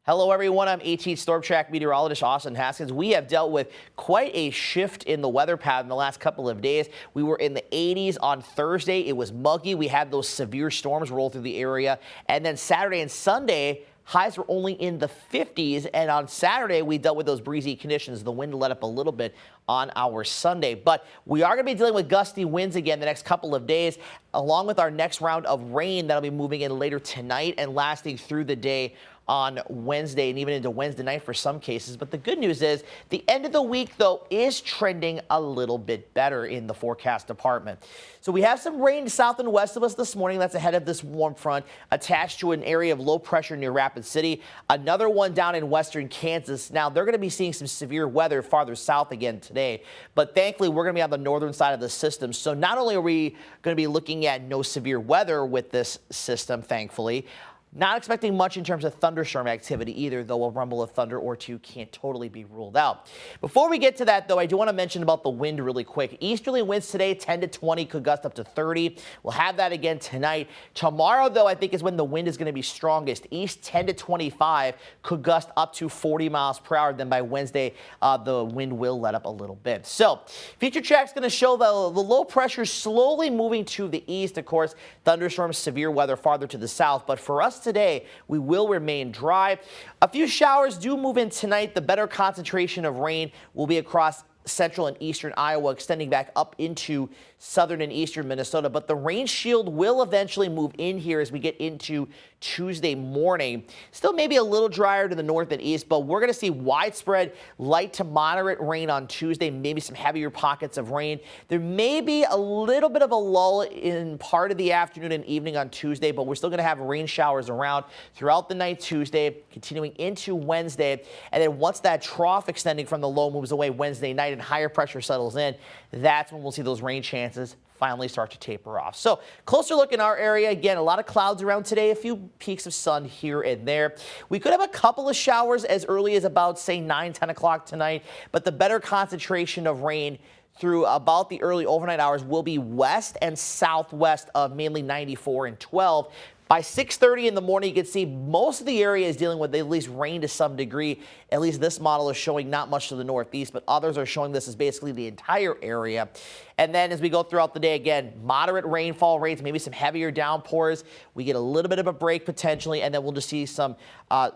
Hello, everyone. I'm AT Storm Track meteorologist Austin Haskins. We have dealt with quite a shift in the weather pattern the last couple of days. We were in the 80s on Thursday. It was muggy. We had those severe storms roll through the area. And then Saturday and Sunday, highs were only in the 50s. And on Saturday, we dealt with those breezy conditions. The wind let up a little bit on our Sunday. But we are going to be dealing with gusty winds again the next couple of days, along with our next round of rain that'll be moving in later tonight and lasting through the day on Wednesday and even into Wednesday night for some cases. But the good news is the end of the week, though, is trending a little bit better in the forecast department. So we have some rain south and west of us this morning. That's ahead of this warm front attached to an area of low pressure near Rapid City. Another one down in western Kansas. Now, they're going to be seeing some severe weather farther south again today. But thankfully, we're going to be on the northern side of the system. So not only are we going to be looking at no severe weather with this system, thankfully, not expecting much in terms of thunderstorm activity either, though a rumble of thunder or two can't totally be ruled out. Before we get to that, though, I do want to mention about the wind really quick. Easterly winds today, 10 to 20, could gust up to 30. We'll have that again tonight. Tomorrow, though, I think is when the wind is going to be strongest. East 10 to 25, could gust up to 40 miles per hour. Then by Wednesday, the wind will let up a little bit. So, future track's going to show the low pressure slowly moving to the east. Of course, thunderstorms, severe weather farther to the south. But for us today, we will remain dry. A few showers do move in tonight. The better concentration of rain will be across central and eastern Iowa, extending back up into southern and eastern Minnesota. But the rain shield will eventually move in here as we get into Tuesday morning. Still maybe a little drier to the north and east, but we're going to see widespread light to moderate rain on Tuesday, maybe some heavier pockets of rain. There may be a little bit of a lull in part of the afternoon and evening on Tuesday, but we're still going to have rain showers around throughout the night Tuesday, continuing into Wednesday. And then once that trough extending from the low moves away Wednesday night and higher pressure settles in, that's when we'll see those rain chances finally start to taper off. So closer look in our area. Again, a lot of clouds around today, a few peaks of sun here and there. We could have a couple of showers as early as about, say, 9, 10 o'clock tonight, but the better concentration of rain through about the early overnight hours will be west and southwest of mainly 94 and 12. By 6:30 in the morning, you can see most of the area is dealing with at least rain to some degree. At least this model is showing not much to the northeast, but others are showing this as basically the entire area. And then as we go throughout the day, again, moderate rainfall rates, maybe some heavier downpours. We get a little bit of a break potentially, and then we'll just see some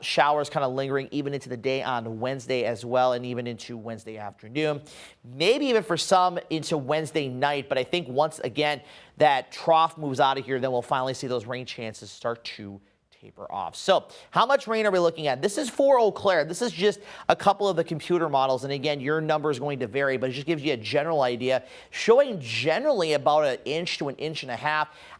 showers kind of lingering even into the day on Wednesday as well, and even into Wednesday afternoon. Maybe even for some into Wednesday night, but I think once again that trough moves out of here, then we'll finally see those rain chances start to taper off. So how much rain are we looking at? This is for Eau Claire. This is just a couple of the computer models. And again, your number is going to vary, but it just gives you a general idea, showing generally about 1 inch to 1.5 inches.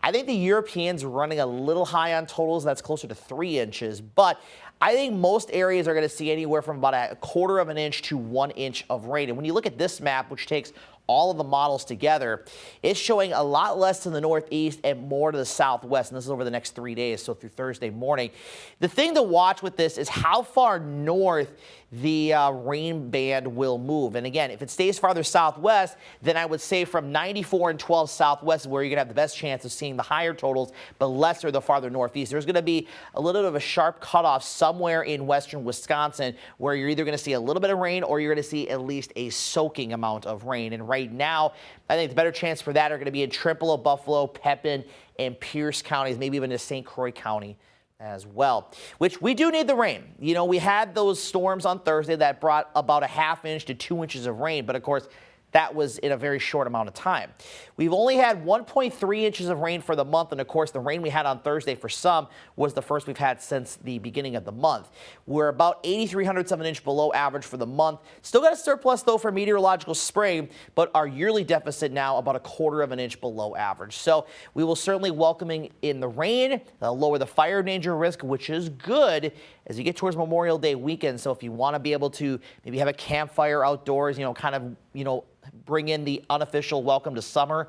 I think the Europeans are running a little high on totals. That's closer to 3 inches. But I think most areas are going to see anywhere from about 1/4 of an inch to 1 inch of rain. And when you look at this map, which takes all of the models together, it's showing a lot less to the northeast and more to the southwest. And this is over the next 3 days, so through Thursday morning. The thing to watch with this is how far north the rain band will move. And again, if it stays farther southwest, then I would say from 94 and 12 southwest is where you're going to have the best chance of seeing the higher totals, but lesser the farther northeast. There's going to be a little bit of a sharp cutoff somewhere in western Wisconsin where you're either going to see a little bit of rain or you're going to see at least a soaking amount of rain. And right now, I think the better chance for that are going to be in Trempealeau, Buffalo, Pepin, and Pierce counties, maybe even in St. Croix County as well, which we do need the rain. You know, we had those storms on Thursday that brought about 1/2 inch to 2 inches of rain, but of course, that was in a very short amount of time. We've only had 1.3 inches of rain for the month, and of course, the rain we had on Thursday for some was the first we've had since the beginning of the month. We're about 0.83 of an inch below average for the month. Still got a surplus, though, for meteorological spring, but our yearly deficit now about 1/4 of an inch below average. So we will certainly welcoming in the rain. That'll lower the fire danger risk, which is good as you get towards Memorial Day weekend. So if you want to be able to maybe have a campfire outdoors, kind of, bring in the unofficial welcome to summer,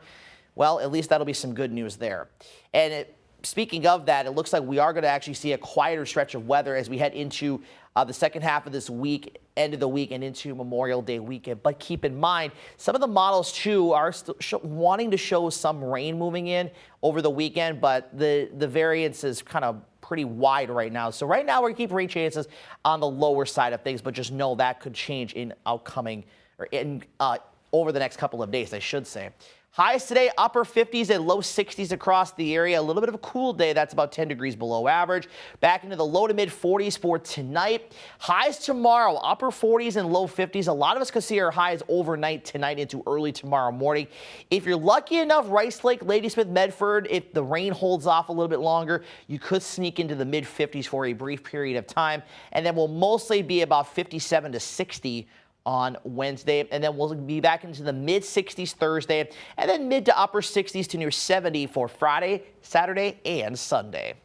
well, at least that'll be some good news there. And speaking of that, it looks like we are going to actually see a quieter stretch of weather as we head into the second half of this week, end of the week, and into Memorial Day weekend. But keep in mind, some of the models, too, are still wanting to show some rain moving in over the weekend, but the variance is kind of pretty wide right now. So right now we're keeping rain chances on the lower side of things, but just know that could change in upcoming or in over the next couple of days, I should say. Highs today, upper 50s and low 60s across the area. A little bit of a cool day. That's about 10 degrees below average. Back into the low to mid 40s for tonight. Highs tomorrow, upper 40s and low 50s. A lot of us could see our highs overnight tonight into early tomorrow morning. If you're lucky enough, Rice Lake, Ladysmith, Medford, if the rain holds off a little bit longer, you could sneak into the mid 50s for a brief period of time. And then we'll mostly be about 57 to 60 on Wednesday, and then we'll be back into the mid 60s Thursday, and then mid to upper 60s to near 70 for Friday, Saturday, and Sunday.